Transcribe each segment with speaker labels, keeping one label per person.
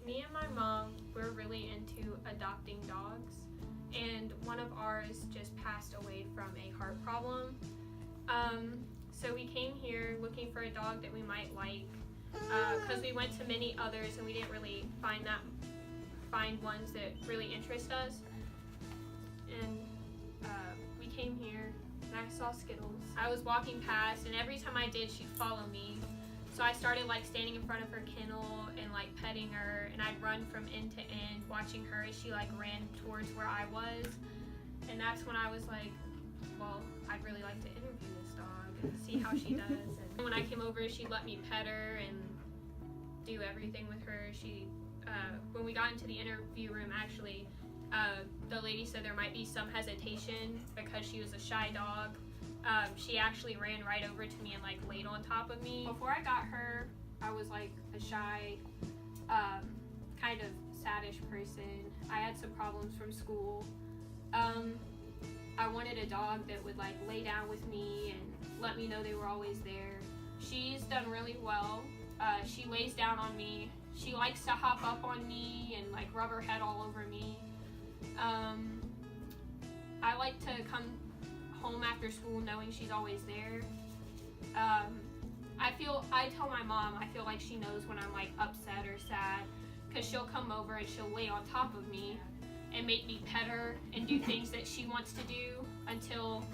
Speaker 1: Me and my mom, we're really into adopting dogs, and one of ours just passed away from a heart problem. So we came here looking for a dog that we might like, because we went to many others and we didn't really find ones that really interest us. And we came here and I saw Skittles. I was walking past, and every time I did, she'd follow me. So I started like standing in front of her kennel and like petting her, and I'd run from end to end watching her as she like ran towards where I was. And that's when I was like, well, I'd really like to interview this dog and see how she does. And when I came over, she let me pet her and do everything with her. When we got into the interview room, actually, the lady said there might be some hesitation because she was a shy dog. She actually ran right over to me and like laid on top of me. Before I got her, I was like a shy, kind of saddish person. I had some problems from school. I wanted a dog that would like lay down with me and let me know they were always there. She's done really well. She lays down on me. She likes to hop up on me and like rub her head all over me. I like to come home after school knowing she's always there. I tell my mom I feel like she knows when I'm like upset or sad, because she'll come over and she'll lay on top of me and make me pet her and do things that she wants to do until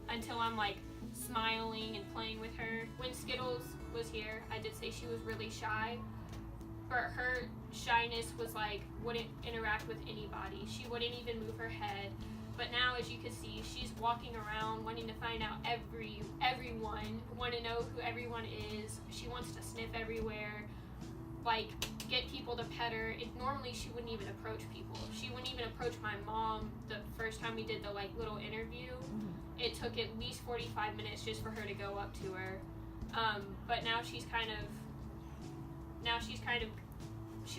Speaker 1: I'm like smiling and playing with her. When Skittles was here, I did say she was really shy, but her shyness was like wouldn't interact with anybody. She wouldn't even move her head. But now, as you can see, she's walking around wanting to find out everyone, want to know who everyone is. She wants to sniff everywhere, like get people to pet her. Normally she wouldn't even approach people. She wouldn't even approach my mom the first time we did the like little interview. It took at least 45 minutes just for her to go up to her. But now she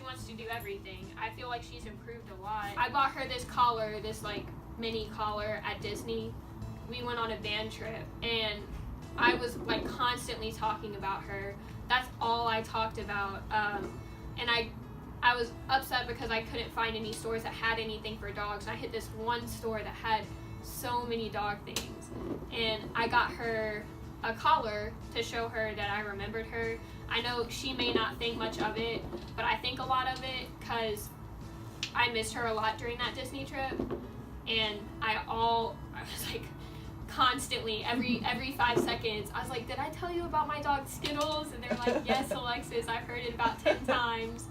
Speaker 1: wants to do everything. I feel like she's improved a lot. I bought her this collar, this like mini collar at Disney. We went on a band trip and I was like constantly talking about her. That's all I talked about. And I was upset because I couldn't find any stores that had anything for dogs. And I hit this one store that had so many dog things. And I got her a collar to show her that I remembered her. I know she may not think much of it, but I think a lot of it because I missed her a lot during that Disney trip. And I was like constantly, every 5 seconds, I was like, did I tell you about my dog Skittles? And they're like, yes, Alexis, I've heard it about 10 times.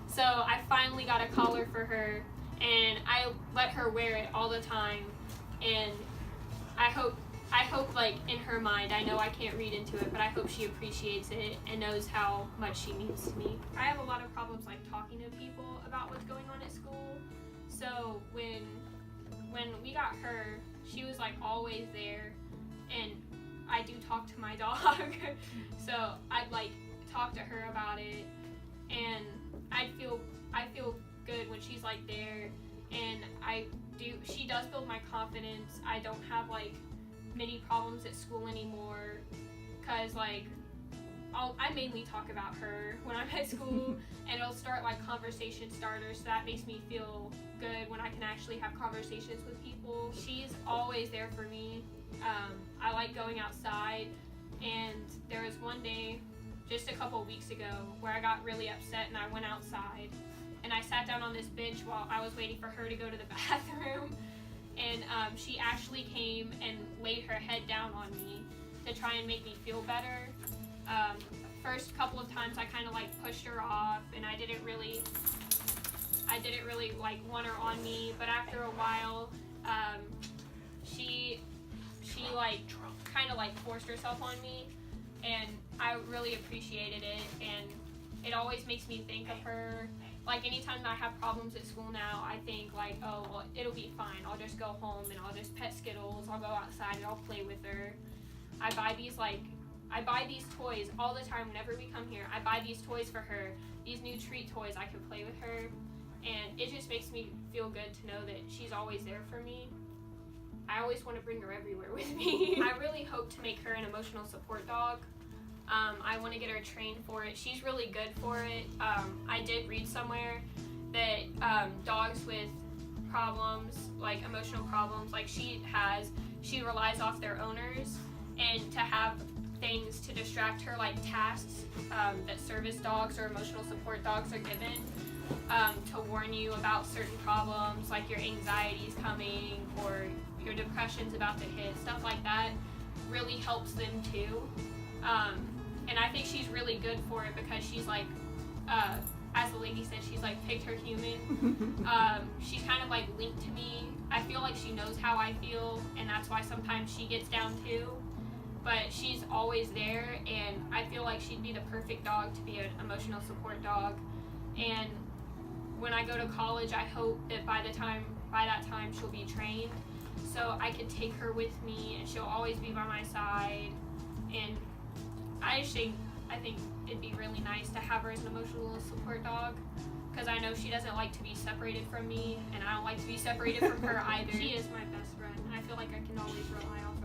Speaker 1: So I finally got a collar for her, and I let her wear it all the time. And I hope like in her mind, I know I can't read into it, but I hope she appreciates it and knows how much she means to me. I have a lot of problems like talking to people about what's going on at school. So when we got her, she was like always there, and I do talk to my dog. So I'd like talk to her about it, and I feel good when she's like there, and she does build my confidence. I don't have like many problems at school anymore, cause like I mainly talk about her when I'm at school, and it'll start like conversation starters, so that makes me feel good when I can actually have conversations with people. She's always there for me. I like going outside, and there was one day just a couple weeks ago where I got really upset and I went outside and I sat down on this bench while I was waiting for her to go to the bathroom, and she actually came and laid her head down on me to try and make me feel better. First couple of times I kind of like pushed her off, and I didn't really like want her on me, but after a while she like kind of like forced herself on me, and I really appreciated it, and it always makes me think of her. Like anytime I have problems at school now, I think like, oh well, it'll be fine, I'll just go home and I'll just pet Skittles, I'll go outside and I'll play with her. I buy these toys all the time whenever we come here. I buy these toys for her, these new treat toys. I can play with her, and it just makes me feel good to know that she's always there for me. I always want to bring her everywhere with me. I really hope to make her an emotional support dog. I want to get her trained for it. She's really good for it. I did read somewhere that dogs with problems, like emotional problems, like she relies off their owners, and to have things to distract her, like tasks that service dogs or emotional support dogs are given to warn you about certain problems, like your anxiety's coming or your depression's about to hit, stuff like that really helps them too. And I think she's really good for it because she's like, as the lady said, she's like picked her human. She's kind of like linked to me. I feel like she knows how I feel, and that's why sometimes she gets down too. But she's always there, and I feel like she'd be the perfect dog to be an emotional support dog. And when I go to college, I hope that by that time she'll be trained, so I can take her with me, and she'll always be by my side. And I think it'd be really nice to have her as an emotional support dog, because I know she doesn't like to be separated from me, and I don't like to be separated from her either. She is my best friend. I feel like I can always rely on